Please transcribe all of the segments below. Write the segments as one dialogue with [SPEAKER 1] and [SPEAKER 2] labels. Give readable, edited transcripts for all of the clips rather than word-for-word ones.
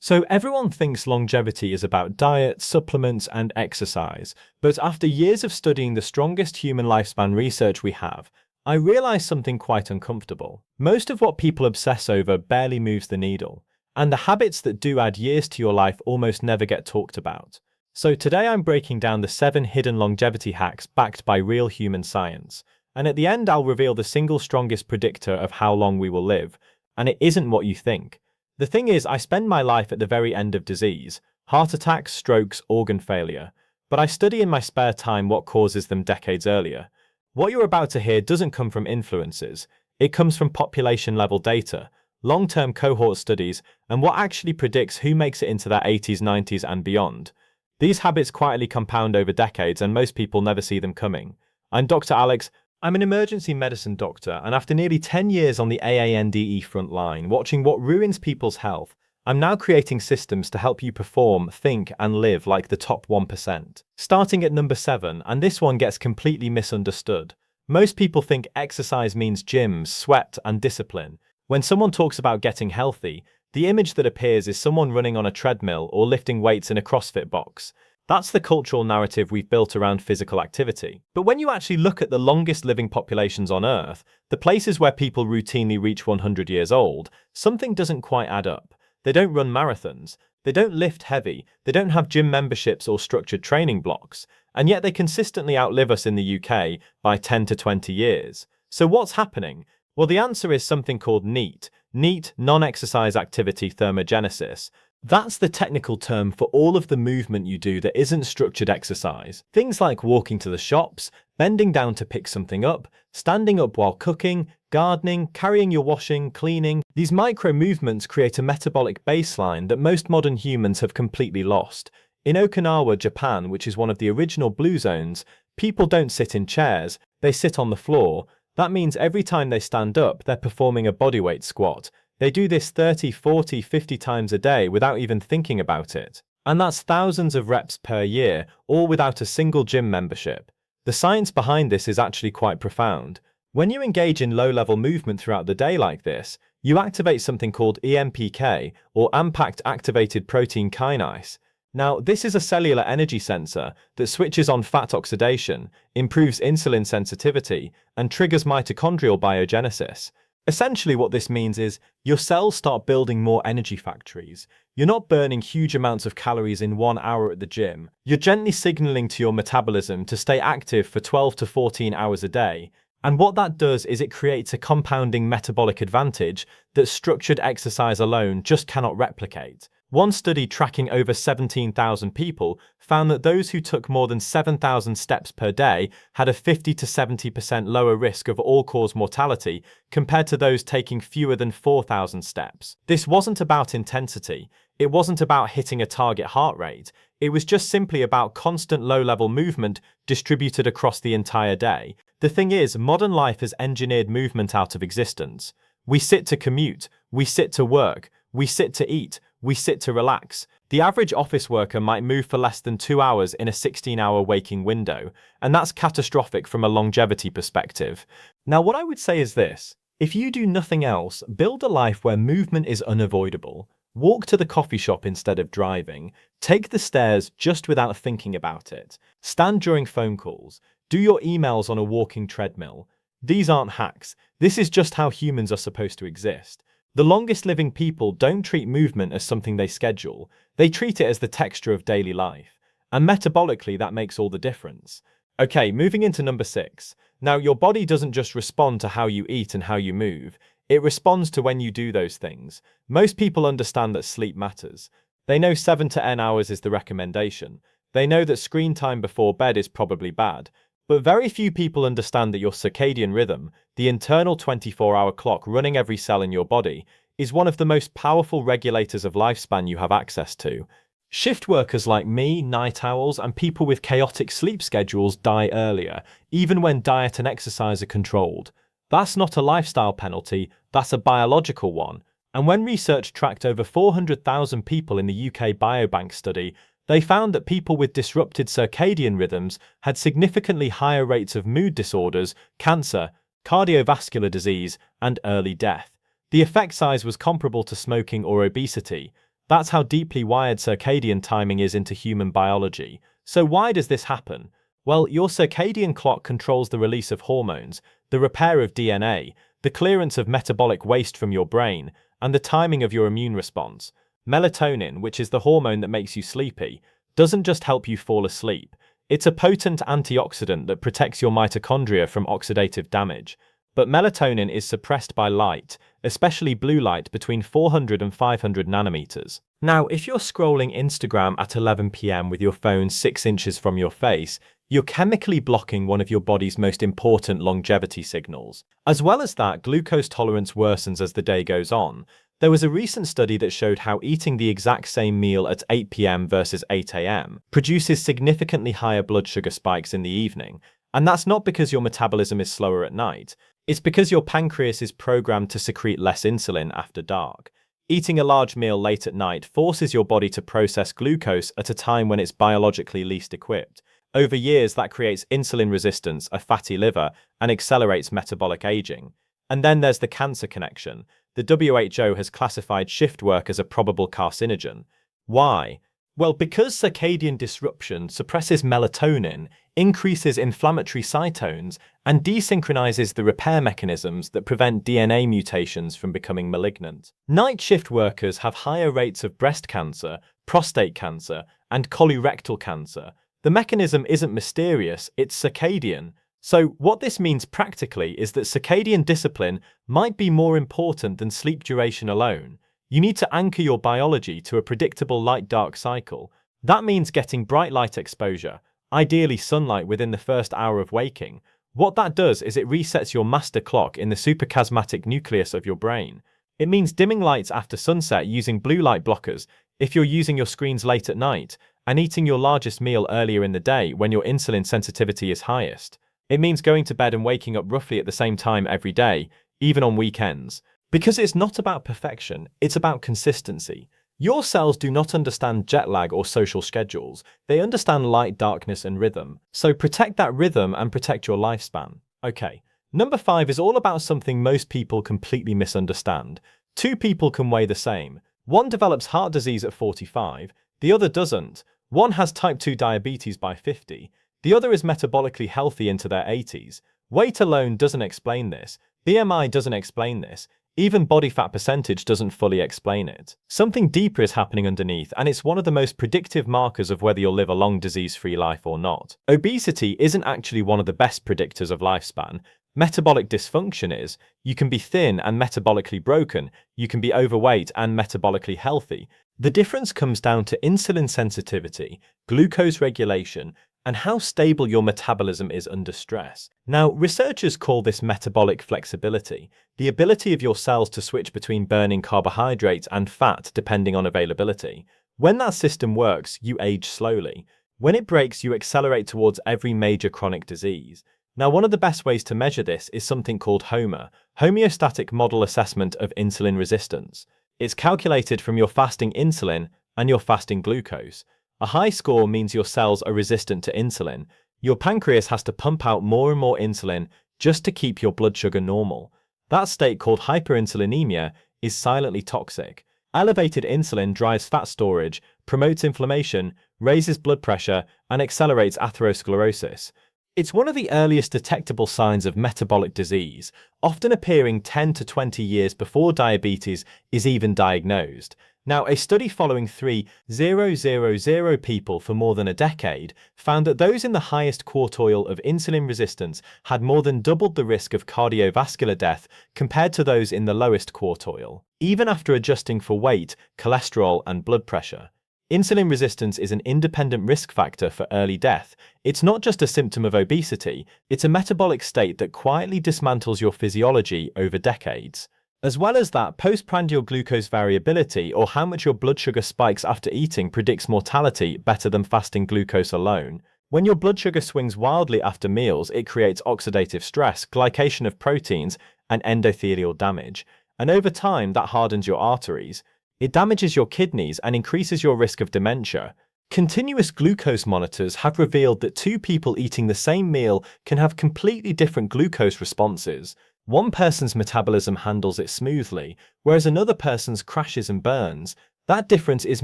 [SPEAKER 1] So everyone thinks longevity is about diet, supplements, and exercise, but after years of studying the strongest human lifespan research we have, I realized something quite uncomfortable. Most of what people obsess over barely moves the needle, and the habits that do add years to your life almost never get talked about. So today I'm breaking down the 7 hidden longevity hacks backed by real human science, and at the end I'll reveal the single strongest predictor of how long we will live, and it isn't what you think. The thing is, I spend my life at the very end of disease, heart attacks, strokes, organ failure, but I study in my spare time what causes them decades earlier. What you're about to hear doesn't come from influences, it comes from population-level data, long-term cohort studies, and what actually predicts who makes it into their 80s, 90s, and beyond. These habits quietly compound over decades, and most people never see them coming. I'm Dr. Alex. I'm an emergency medicine doctor, and after nearly 10 years on the AANDE front line, watching what ruins people's health, I'm now creating systems to help you perform, think, and live like the top 1%. Starting at number 7, and this one gets completely misunderstood. Most people think exercise means gyms, sweat, and discipline. When someone talks about getting healthy, the image that appears is someone running on a treadmill or lifting weights in a CrossFit box. That's the cultural narrative we've built around physical activity. But when you actually look at the longest living populations on Earth, the places where people routinely reach 100 years old, something doesn't quite add up. They don't run marathons, they don't lift heavy, they don't have gym memberships or structured training blocks, and yet they consistently outlive us in the UK by 10 to 20 years. So what's happening? Well, the answer is something called NEAT, non-exercise activity thermogenesis. That's the technical term for all of the movement you do that isn't structured exercise. Things like walking to the shops, bending down to pick something up, standing up while cooking, gardening, carrying your washing, cleaning. These micro movements create a metabolic baseline that most modern humans have completely lost. In Okinawa, Japan, which is one of the original blue zones, people don't sit in chairs, they sit on the floor. That means every time they stand up, they're performing a bodyweight squat. They do this 30, 40, 50 times a day without even thinking about it. And that's thousands of reps per year, all without a single gym membership. The science behind this is actually quite profound. When you engage in low-level movement throughout the day like this, you activate something called EMPK, or impact activated protein kinase. Now, this is a cellular energy sensor that switches on fat oxidation, improves insulin sensitivity, and triggers mitochondrial biogenesis. Essentially, what this means is your cells start building more energy factories. You're not burning huge amounts of calories in 1 hour at the gym. You're gently signaling to your metabolism to stay active for 12 to 14 hours a day. And what that does is it creates a compounding metabolic advantage that structured exercise alone just cannot replicate. One study tracking over 17,000 people found that those who took more than 7,000 steps per day had a 50 to 70% lower risk of all-cause mortality compared to those taking fewer than 4,000 steps. This wasn't about intensity. It wasn't about hitting a target heart rate. It was just simply about constant low-level movement distributed across the entire day. The thing is, modern life has engineered movement out of existence. We sit to commute, we sit to work, we sit to eat, we sit to relax. The average office worker might move for less than 2 hours in a 16-hour waking window, and that's catastrophic from a longevity perspective. Now, what I would say is this. If you do nothing else, build a life where movement is unavoidable. Walk to the coffee shop instead of driving. Take the stairs just without thinking about it. Stand during phone calls. Do your emails on a walking treadmill. These aren't hacks. This is just how humans are supposed to exist. The longest living people don't treat movement as something they schedule. They treat it as the texture of daily life. And metabolically, that makes all the difference. Okay, moving into number 6. Now, your body doesn't just respond to how you eat and how you move. It responds to when you do those things. Most people understand that sleep matters. They know 7 to 10 hours is the recommendation. They know that screen time before bed is probably bad. But very few people understand that your circadian rhythm, the internal 24-hour clock running every cell in your body, is one of the most powerful regulators of lifespan you have access to. Shift workers like me, night owls, and people with chaotic sleep schedules die earlier, even when diet and exercise are controlled. That's not a lifestyle penalty, that's a biological one. And when research tracked over 400,000 people in the UK Biobank study, they found that people with disrupted circadian rhythms had significantly higher rates of mood disorders, cancer, cardiovascular disease, and early death. The effect size was comparable to smoking or obesity. That's how deeply wired circadian timing is into human biology. So why does this happen? Well, your circadian clock controls the release of hormones, the repair of DNA, the clearance of metabolic waste from your brain, and the timing of your immune response. Melatonin, which is the hormone that makes you sleepy, doesn't just help you fall asleep. It's a potent antioxidant that protects your mitochondria from oxidative damage. But melatonin is suppressed by light, especially blue light between 400 and 500 nanometers. Now, if you're scrolling Instagram at 11 p.m. with your phone 6 inches from your face, you're chemically blocking one of your body's most important longevity signals. As well as that, glucose tolerance worsens as the day goes on. There was a recent study that showed how eating the exact same meal at 8 p.m. versus 8 a.m. produces significantly higher blood sugar spikes in the evening. And that's not because your metabolism is slower at night. It's because your pancreas is programmed to secrete less insulin after dark. Eating a large meal late at night forces your body to process glucose at a time when it's biologically least equipped. Over years, that creates insulin resistance, a fatty liver, and accelerates metabolic aging. And then there's the cancer connection. The WHO has classified shift work as a probable carcinogen. Why? Well, because circadian disruption suppresses melatonin, increases inflammatory cytones, and desynchronizes the repair mechanisms that prevent DNA mutations from becoming malignant. Night shift workers have higher rates of breast cancer, prostate cancer, and colorectal cancer. The mechanism isn't mysterious, it's circadian. So what this means practically is that circadian discipline might be more important than sleep duration alone. You need to anchor your biology to a predictable light-dark cycle. That means getting bright light exposure, ideally sunlight within the first hour of waking. What that does is it resets your master clock in the suprachiasmatic nucleus of your brain. It means dimming lights after sunset using blue light blockers if you're using your screens late at night, and eating your largest meal earlier in the day when your insulin sensitivity is highest. It means going to bed and waking up roughly at the same time every day, even on weekends. Because it's not about perfection, it's about consistency. Your cells do not understand jet lag or social schedules. They understand light, darkness, and rhythm. So protect that rhythm and protect your lifespan. Okay, number 5 is all about something most people completely misunderstand. 2 people can weigh the same. One develops heart disease at 45, the other doesn't. One has type 2 diabetes by 50. The other is metabolically healthy into their 80s. Weight alone doesn't explain this. BMI doesn't explain this. Even body fat percentage doesn't fully explain it. Something deeper is happening underneath, and it's one of the most predictive markers of whether you'll live a long disease-free life or not. Obesity isn't actually one of the best predictors of lifespan. Metabolic dysfunction is. You can be thin and metabolically broken. You can be overweight and metabolically healthy. The difference comes down to insulin sensitivity, glucose regulation, and how stable your metabolism is under stress. Now, researchers call this metabolic flexibility, the ability of your cells to switch between burning carbohydrates and fat depending on availability. When that system works, you age slowly. When it breaks, you accelerate towards every major chronic disease. Now, one of the best ways to measure this is something called HOMA, Homeostatic Model Assessment of Insulin Resistance. It's calculated from your fasting insulin and your fasting glucose. A high score means your cells are resistant to insulin. Your pancreas has to pump out more and more insulin just to keep your blood sugar normal. That state, called hyperinsulinemia, is silently toxic. Elevated insulin drives fat storage, promotes inflammation, raises blood pressure, and accelerates atherosclerosis. It's one of the earliest detectable signs of metabolic disease, often appearing 10 to 20 years before diabetes is even diagnosed. Now, a study following 3,000 people for more than a decade found that those in the highest quartile of insulin resistance had more than doubled the risk of cardiovascular death compared to those in the lowest quartile, even after adjusting for weight, cholesterol, and blood pressure. Insulin resistance is an independent risk factor for early death. It's not just a symptom of obesity, it's a metabolic state that quietly dismantles your physiology over decades. As well as that, postprandial glucose variability, or how much your blood sugar spikes after eating, predicts mortality better than fasting glucose alone. When your blood sugar swings wildly after meals, it creates oxidative stress, glycation of proteins, and endothelial damage. And over time, that hardens your arteries. It damages your kidneys and increases your risk of dementia. Continuous glucose monitors have revealed that 2 people eating the same meal can have completely different glucose responses. One person's metabolism handles it smoothly, whereas another person's crashes and burns. That difference is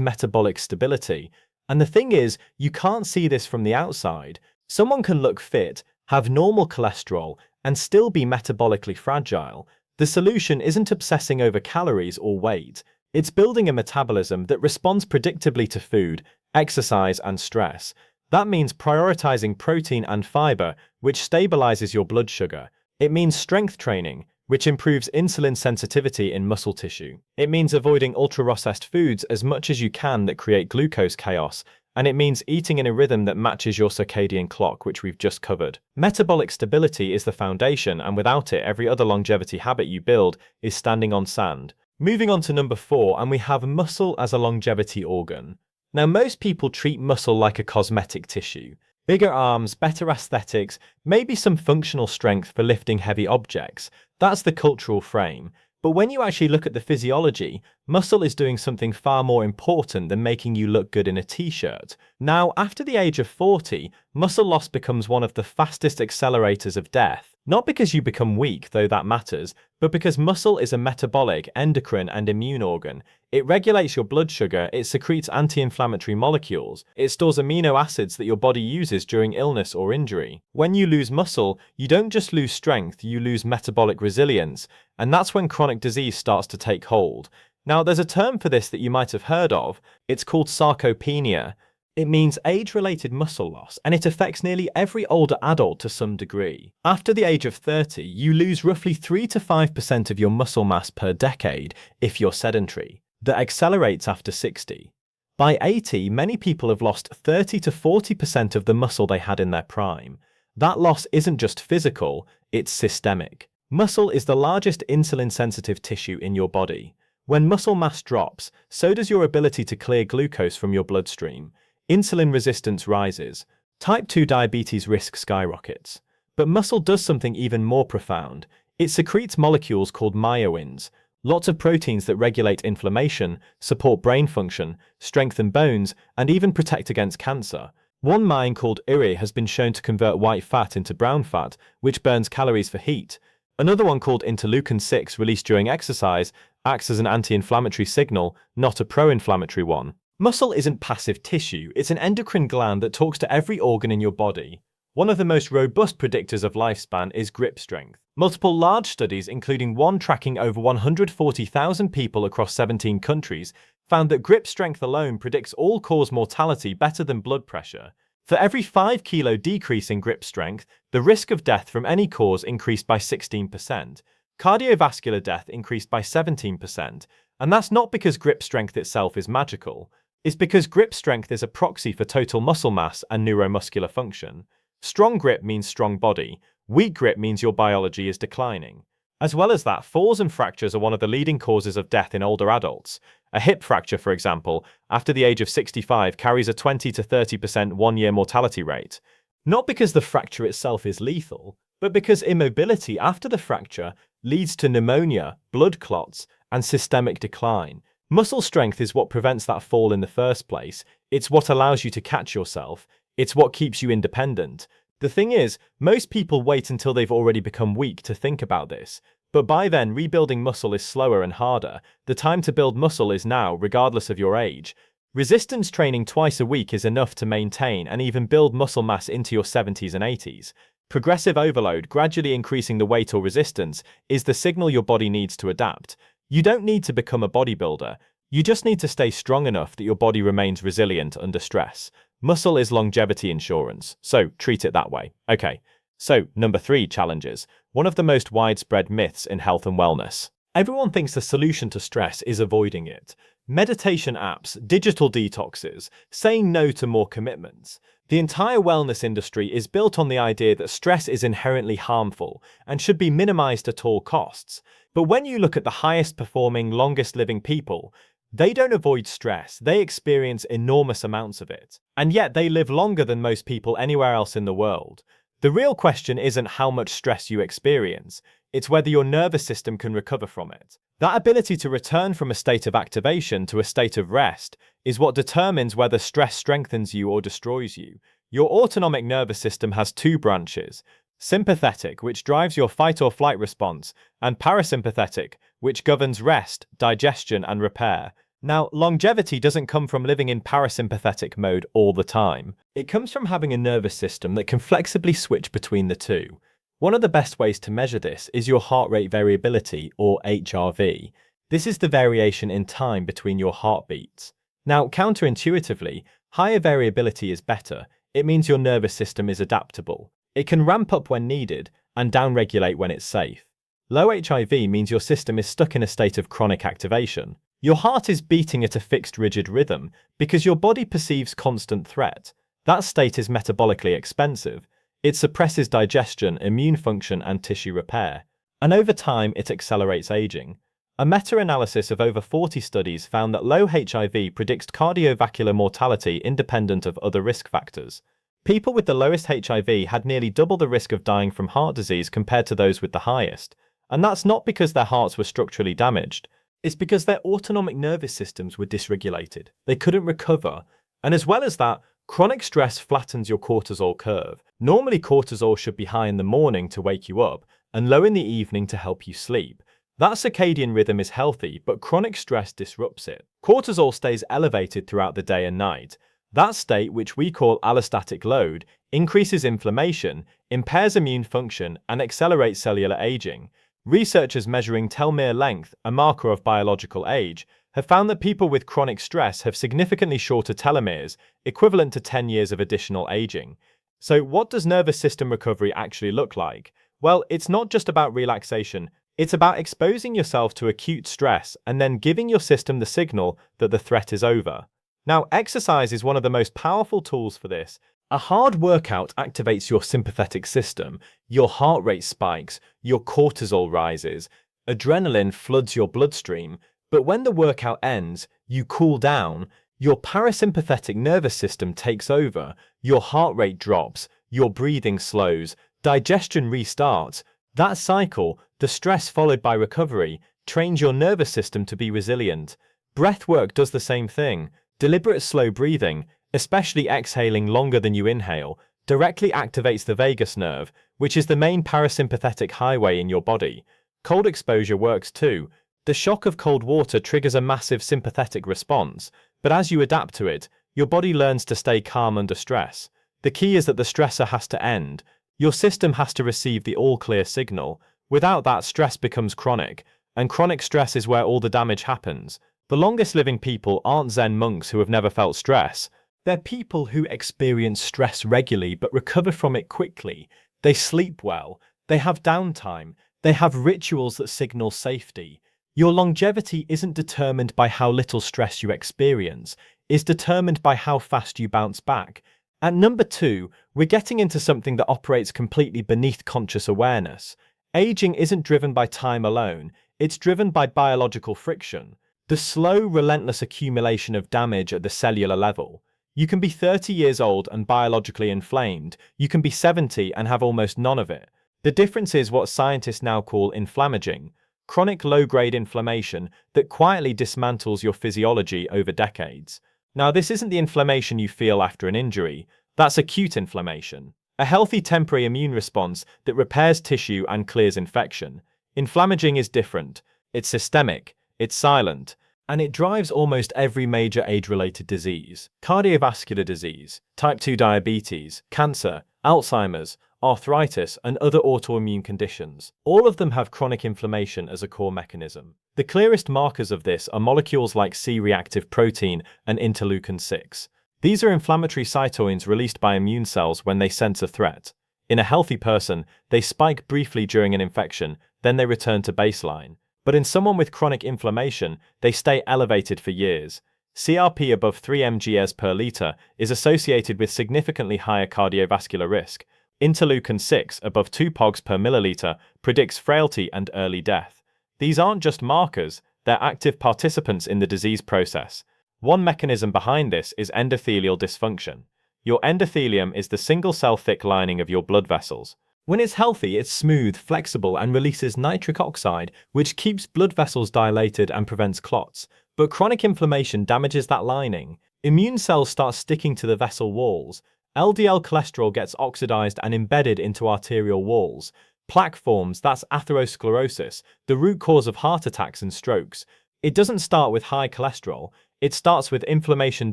[SPEAKER 1] metabolic stability. And the thing is, you can't see this from the outside. Someone can look fit, have normal cholesterol, and still be metabolically fragile. The solution isn't obsessing over calories or weight. It's building a metabolism that responds predictably to food, exercise, and stress. That means prioritizing protein and fiber, which stabilizes your blood sugar. It means strength training, which improves insulin sensitivity in muscle tissue. It means avoiding ultra-processed foods as much as you can that create glucose chaos. And it means eating in a rhythm that matches your circadian clock, which we've just covered. Metabolic stability is the foundation, and without it, every other longevity habit you build is standing on sand. Moving on to number 4, and we have muscle as a longevity organ. Now, most people treat muscle like a cosmetic tissue. Bigger arms, better aesthetics, maybe some functional strength for lifting heavy objects. That's the cultural frame. But when you actually look at the physiology, muscle is doing something far more important than making you look good in a t-shirt. Now, after the age of 40, muscle loss becomes one of the fastest accelerators of death. Not because you become weak, though that matters, but because muscle is a metabolic, endocrine, and immune organ. It regulates your blood sugar, it secretes anti-inflammatory molecules, it stores amino acids that your body uses during illness or injury. When you lose muscle, you don't just lose strength, you lose metabolic resilience, and that's when chronic disease starts to take hold. Now, there's a term for this that you might have heard of. It's called sarcopenia. It means age-related muscle loss, and it affects nearly every older adult to some degree. After the age of 30, you lose roughly 3 to 5% of your muscle mass per decade if you're sedentary. That accelerates after 60. By 80, many people have lost 30 to 40% of the muscle they had in their prime. That loss isn't just physical, it's systemic. Muscle is the largest insulin-sensitive tissue in your body. When muscle mass drops, so does your ability to clear glucose from your bloodstream. Insulin resistance rises. Type 2 diabetes risk skyrockets. But muscle does something even more profound. It secretes molecules called myelins, lots of proteins that regulate inflammation, support brain function, strengthen bones, and even protect against cancer. One myelin called IRI has been shown to convert white fat into brown fat, which burns calories for heat. Another one called interleukin-6, released during exercise, acts as an anti-inflammatory signal, not a pro-inflammatory one. Muscle isn't passive tissue, it's an endocrine gland that talks to every organ in your body. One of the most robust predictors of lifespan is grip strength. Multiple large studies, including one tracking over 140,000 people across 17 countries, found that grip strength alone predicts all-cause mortality better than blood pressure. For every 5 kilo decrease in grip strength, the risk of death from any cause increased by 16%. Cardiovascular death increased by 17%. And that's not because grip strength itself is magical. It's because grip strength is a proxy for total muscle mass and neuromuscular function. Strong grip means strong body. Weak grip means your biology is declining. As well as that, falls and fractures are one of the leading causes of death in older adults. A hip fracture, for example, after the age of 65 carries a 20 to 30% one-year mortality rate. Not because the fracture itself is lethal, but because immobility after the fracture leads to pneumonia, blood clots, and systemic decline. Muscle strength is what prevents that fall in the first place. It's what allows you to catch yourself. It's what keeps you independent. The thing is, most people wait until they've already become weak to think about this. But by then, rebuilding muscle is slower and harder. The time to build muscle is now, regardless of your age. Resistance training twice a week is enough to maintain and even build muscle mass into your 70s and 80s. Progressive overload, gradually increasing the weight or resistance, is the signal your body needs to adapt. You don't need to become a bodybuilder. You just need to stay strong enough that your body remains resilient under stress. Muscle is longevity insurance, so treat it that way. Okay, so number 3, challenges. One of the most widespread myths in health and wellness. Everyone thinks the solution to stress is avoiding it. Meditation apps, digital detoxes, saying no to more commitments. The entire wellness industry is built on the idea that stress is inherently harmful and should be minimized at all costs. But when you look at the highest performing, longest living people, they don't avoid stress, they experience enormous amounts of it. And yet they live longer than most people anywhere else in the world. The real question isn't how much stress you experience, it's whether your nervous system can recover from it. That ability to return from a state of activation to a state of rest is what determines whether stress strengthens you or destroys you. Your autonomic nervous system has 2 branches: sympathetic, which drives your fight or flight response, and parasympathetic, which governs rest, digestion, and repair. Now, longevity doesn't come from living in parasympathetic mode all the time. It comes from having a nervous system that can flexibly switch between the two. One of the best ways to measure this is your heart rate variability, or HRV. This is the variation in time between your heartbeats. Now, counterintuitively, higher variability is better. It means your nervous system is adaptable. It can ramp up when needed and downregulate when it's safe. Low HIV means your system is stuck in a state of chronic activation. Your heart is beating at a fixed rigid rhythm because your body perceives constant threat. That state is metabolically expensive. It suppresses digestion, immune function, and tissue repair. And over time, it accelerates aging. A meta-analysis of over 40 studies found that low HIV predicts cardiovascular mortality independent of other risk factors. People with the lowest HIV had nearly double the risk of dying from heart disease compared to those with the highest. And that's not because their hearts were structurally damaged. It's because their autonomic nervous systems were dysregulated. They couldn't recover. And as well as that, chronic stress flattens your cortisol curve. Normally, cortisol should be high in the morning to wake you up and low in the evening to help you sleep. That circadian rhythm is healthy, but chronic stress disrupts it. Cortisol stays elevated throughout the day and night. That state, which we call allostatic load, increases inflammation, impairs immune function, and accelerates cellular aging. Researchers measuring telomere length, a marker of biological age, have found that people with chronic stress have significantly shorter telomeres, equivalent to 10 years of additional aging. So what does nervous system recovery actually look like? Well, it's not just about relaxation. It's about exposing yourself to acute stress and then giving your system the signal that the threat is over. Now, exercise is one of the most powerful tools for this. A hard workout activates your sympathetic system, your heart rate spikes, your cortisol rises, adrenaline floods your bloodstream, but when the workout ends, you cool down, your parasympathetic nervous system takes over, your heart rate drops, your breathing slows, digestion restarts. That cycle, the stress followed by recovery, trains your nervous system to be resilient. Breath work does the same thing. Deliberate slow breathing, especially exhaling longer than you inhale, directly activates the vagus nerve, which is the main parasympathetic highway in your body. Cold exposure works too. The shock of cold water triggers a massive sympathetic response, but as you adapt to it, your body learns to stay calm under stress. The key is that the stressor has to end. Your system has to receive the all-clear signal. Without that, stress becomes chronic, and chronic stress is where all the damage happens. The longest living people aren't Zen monks who have never felt stress. They're people who experience stress regularly but recover from it quickly. They sleep well, they have downtime, they have rituals that signal safety. Your longevity isn't determined by how little stress you experience, it's determined by how fast you bounce back. At number 2, we're getting into something that operates completely beneath conscious awareness. Aging isn't driven by time alone, it's driven by biological friction. The slow, relentless accumulation of damage at the cellular level. You can be 30 years old and biologically inflamed. You can be 70 and have almost none of it. The difference is what scientists now call inflammaging, chronic low-grade inflammation that quietly dismantles your physiology over decades. Now, this isn't the inflammation you feel after an injury. That's acute inflammation, a healthy temporary immune response that repairs tissue and clears infection. Inflammaging is different. It's systemic. It's silent, and it drives almost every major age-related disease. Cardiovascular disease, type 2 diabetes, cancer, Alzheimer's, arthritis, and other autoimmune conditions. All of them have chronic inflammation as a core mechanism. The clearest markers of this are molecules like C-reactive protein and interleukin-6. These are inflammatory cytokines released by immune cells when they sense a threat. In a healthy person, they spike briefly during an infection, then they return to baseline. But in someone with chronic inflammation, they stay elevated for years. CRP above 3 mgs per liter is associated with significantly higher cardiovascular risk. Interleukin-6 above 2 pogs per milliliter predicts frailty and early death. These aren't just markers, they're active participants in the disease process. One mechanism behind this is endothelial dysfunction. Your endothelium is the single-cell thick lining of your blood vessels. When it's healthy, it's smooth, flexible, and releases nitric oxide, which keeps blood vessels dilated and prevents clots. But chronic inflammation damages that lining. Immune cells start sticking to the vessel walls. LDL cholesterol gets oxidized and embedded into arterial walls. Plaque forms, that's atherosclerosis, the root cause of heart attacks and strokes. It doesn't start with high cholesterol, it starts with inflammation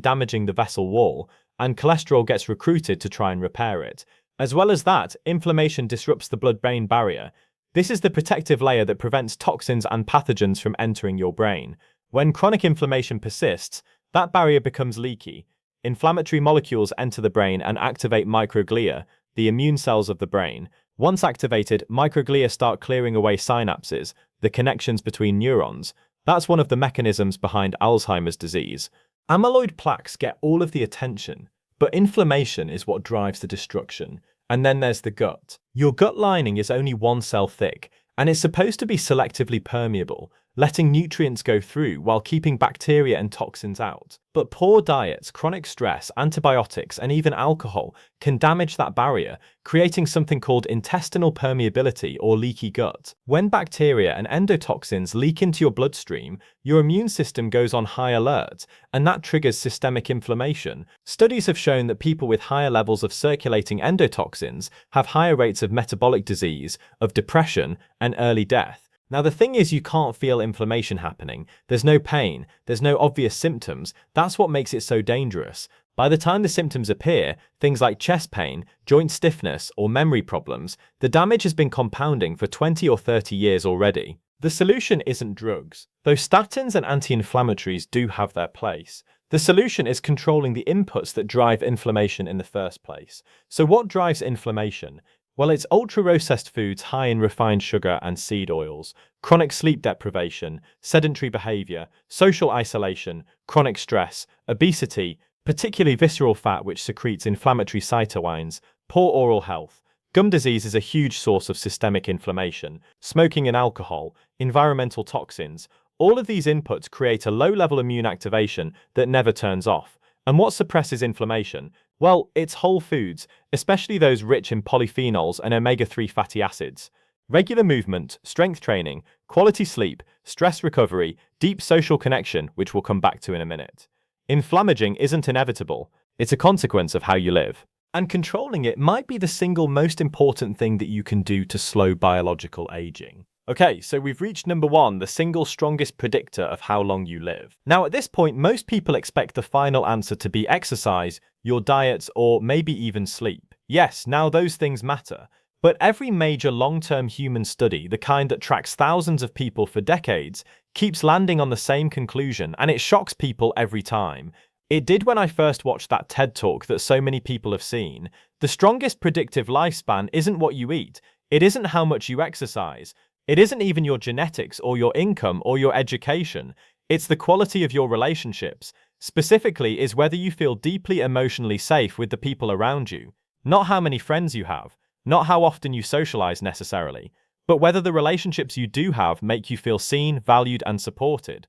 [SPEAKER 1] damaging the vessel wall, and cholesterol gets recruited to try and repair it. As well as that, inflammation disrupts the blood-brain barrier. This is the protective layer that prevents toxins and pathogens from entering your brain. When chronic inflammation persists, that barrier becomes leaky. Inflammatory molecules enter the brain and activate microglia, the immune cells of the brain. Once activated, microglia start clearing away synapses, the connections between neurons. That's one of the mechanisms behind Alzheimer's disease. Amyloid plaques get all of the attention, but inflammation is what drives the destruction. And then there's the gut. Your gut lining is only one cell thick, and it's supposed to be selectively permeable, letting nutrients go through while keeping bacteria and toxins out. But poor diets, chronic stress, antibiotics, and even alcohol can damage that barrier, creating something called intestinal permeability or leaky gut. When bacteria and endotoxins leak into your bloodstream, your immune system goes on high alert, and that triggers systemic inflammation. Studies have shown that people with higher levels of circulating endotoxins have higher rates of metabolic disease, of depression, and early death. Now the thing is, you can't feel inflammation happening. There's no pain, there's no obvious symptoms. That's what makes it so dangerous. By the time the symptoms appear, things like chest pain, joint stiffness, or memory problems, the damage has been compounding for 20 or 30 years already. The solution isn't drugs, though statins and anti-inflammatories do have their place. The solution is controlling the inputs that drive inflammation in the first place. So what drives inflammation? Well, it's ultra-processed foods high in refined sugar and seed oils, chronic sleep deprivation, sedentary behavior, social isolation, chronic stress, obesity, particularly visceral fat which secretes inflammatory cytokines, poor oral health. Gum disease is a huge source of systemic inflammation, smoking and alcohol, environmental toxins. All of these inputs create a low-level immune activation that never turns off. And what suppresses inflammation? Well, it's whole foods, especially those rich in polyphenols and omega-3 fatty acids. Regular movement, strength training, quality sleep, stress recovery, deep social connection, which we'll come back to in a minute. Inflammaging isn't inevitable, it's a consequence of how you live. And controlling it might be the single most important thing that you can do to slow biological aging. Okay, so we've reached number 1, the single strongest predictor of how long you live. Now at this point, most people expect the final answer to be exercise, your diet, or maybe even sleep. Yes, now those things matter. But every major long-term human study, the kind that tracks thousands of people for decades, keeps landing on the same conclusion, and it shocks people every time. It did when I first watched that TED Talk that so many people have seen. The strongest predictive lifespan isn't what you eat. It isn't how much you exercise. It isn't even your genetics or your income or your education. It's the quality of your relationships. Specifically, is whether you feel deeply emotionally safe with the people around you. Not how many friends you have, not how often you socialize necessarily, but whether the relationships you do have make you feel seen, valued, and supported.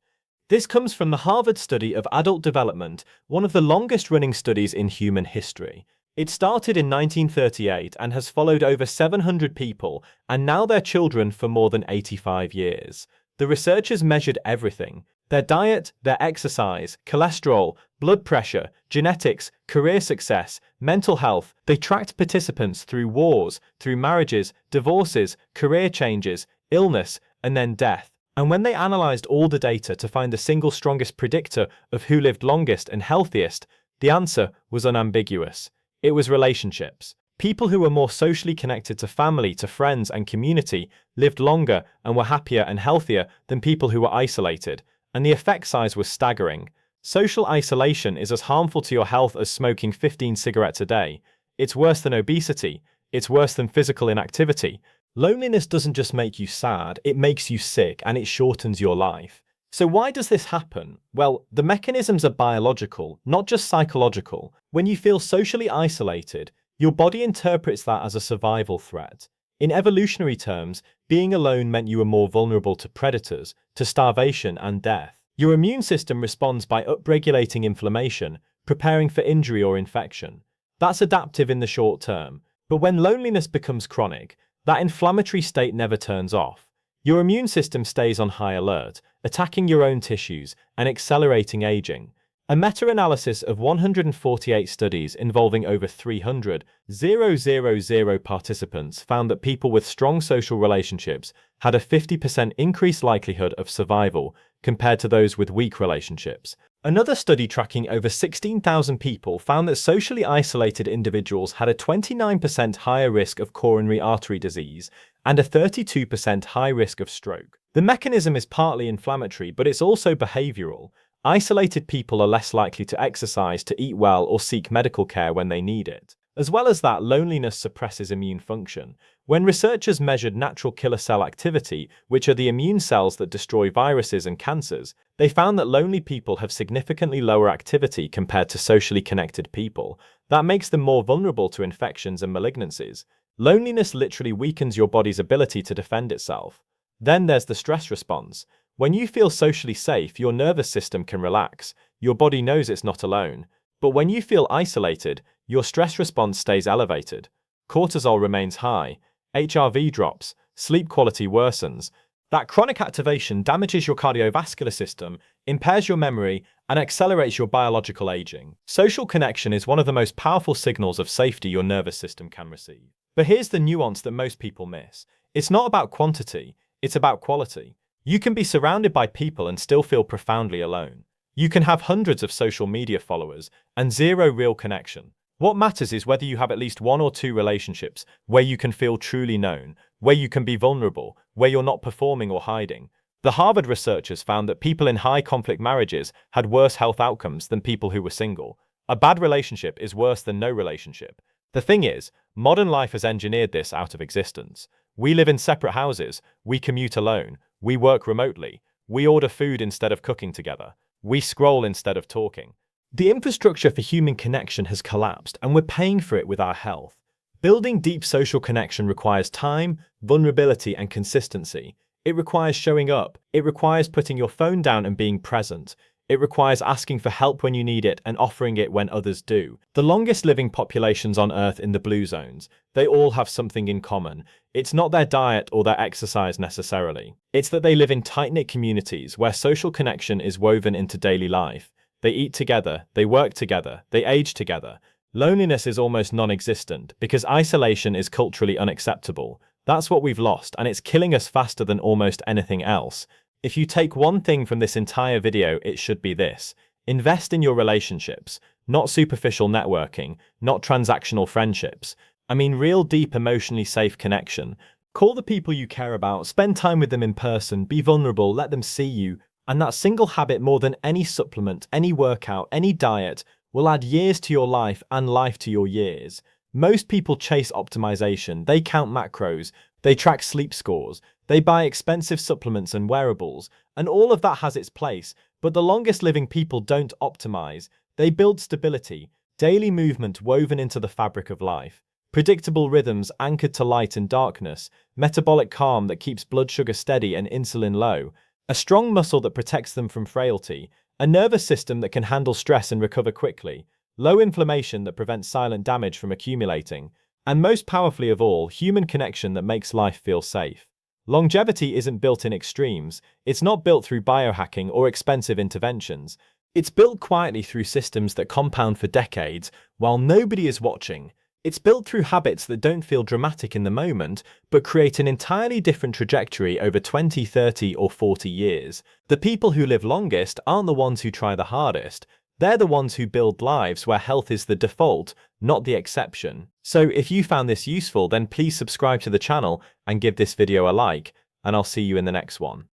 [SPEAKER 1] This comes from the Harvard study of adult development, one of the longest-running studies in human history. It started in 1938 and has followed over 700 people and now their children for more than 85 years. The researchers measured everything: their diet, their exercise, cholesterol, blood pressure, genetics, career success, mental health. They tracked participants through wars, through marriages, divorces, career changes, illness, and then death. And when they analyzed all the data to find the single strongest predictor of who lived longest and healthiest, the answer was unambiguous. It was relationships. People who were more socially connected to family, to friends, and community lived longer and were happier and healthier than people who were isolated, and the effect size was staggering. Social isolation is as harmful to your health as smoking 15 cigarettes a day. It's worse than obesity. It's worse than physical inactivity. Loneliness doesn't just make you sad, it makes you sick and it shortens your life. So why does this happen? Well, the mechanisms are biological, not just psychological. When you feel socially isolated, your body interprets that as a survival threat. In evolutionary terms, being alone meant you were more vulnerable to predators, to starvation and death. Your immune system responds by upregulating inflammation, preparing for injury or infection. That's adaptive in the short term. But when loneliness becomes chronic, that inflammatory state never turns off. Your immune system stays on high alert, attacking your own tissues and accelerating aging. A meta-analysis of 148 studies involving over 300,000 participants found that people with strong social relationships had a 50% increased likelihood of survival compared to those with weak relationships. Another study tracking over 16,000 people found that socially isolated individuals had a 29% higher risk of coronary artery disease and a 32% high risk of stroke. The mechanism is partly inflammatory, but it's also behavioral. Isolated people are less likely to exercise, to eat well, or seek medical care when they need it. As well as that, loneliness suppresses immune function. When researchers measured natural killer cell activity, which are the immune cells that destroy viruses and cancers, they found that lonely people have significantly lower activity compared to socially connected people. That makes them more vulnerable to infections and malignancies. Loneliness literally weakens your body's ability to defend itself. Then there's the stress response. When you feel socially safe, your nervous system can relax. Your body knows it's not alone. But when you feel isolated, your stress response stays elevated. Cortisol remains high. HRV drops. Sleep quality worsens. That chronic activation damages your cardiovascular system, impairs your memory, and accelerates your biological aging. Social connection is one of the most powerful signals of safety your nervous system can receive. But here's the nuance that most people miss. It's not about quantity, it's about quality. You can be surrounded by people and still feel profoundly alone. You can have hundreds of social media followers and zero real connection. What matters is whether you have at least one or two relationships where you can feel truly known, where you can be vulnerable, where you're not performing or hiding. The Harvard researchers found that people in high-conflict marriages had worse health outcomes than people who were single. A bad relationship is worse than no relationship. The thing is, modern life has engineered this out of existence. We live in separate houses, we commute alone, we work remotely, we order food instead of cooking together, we scroll instead of talking. The infrastructure for human connection has collapsed, and we're paying for it with our health. Building deep social connection requires time, vulnerability, and consistency. It requires showing up. It requires putting your phone down and being present. It requires asking for help when you need it and offering it when others do. The longest living populations on Earth in the blue zones, they all have something in common. It's not their diet or their exercise necessarily. It's that they live in tight-knit communities where social connection is woven into daily life. They eat together, they work together, they age together. Loneliness is almost non-existent because isolation is culturally unacceptable. That's what we've lost, and it's killing us faster than almost anything else. If you take one thing from this entire video, it should be this. Invest in your relationships, not superficial networking, not transactional friendships. I mean real deep emotionally safe connection. Call the people you care about, spend time with them in person, be vulnerable, let them see you. And that single habit, more than any supplement, any workout, any diet, will add years to your life and life to your years. Most people chase optimization. They count macros, they track sleep scores, they buy expensive supplements and wearables, and all of that has its place, but the longest living people don't optimize. They build stability, daily movement woven into the fabric of life, predictable rhythms anchored to light and darkness, metabolic calm that keeps blood sugar steady and insulin low, a strong muscle that protects them from frailty, a nervous system that can handle stress and recover quickly, low inflammation that prevents silent damage from accumulating, and most powerfully of all, human connection that makes life feel safe. Longevity isn't built in extremes. It's not built through biohacking or expensive interventions. It's built quietly through systems that compound for decades while nobody is watching. It's built through habits that don't feel dramatic in the moment, but create an entirely different trajectory over 20, 30, or 40 years. The people who live longest aren't the ones who try the hardest. They're the ones who build lives where health is the default, not the exception. So if you found this useful, then please subscribe to the channel and give this video a like, and I'll see you in the next one.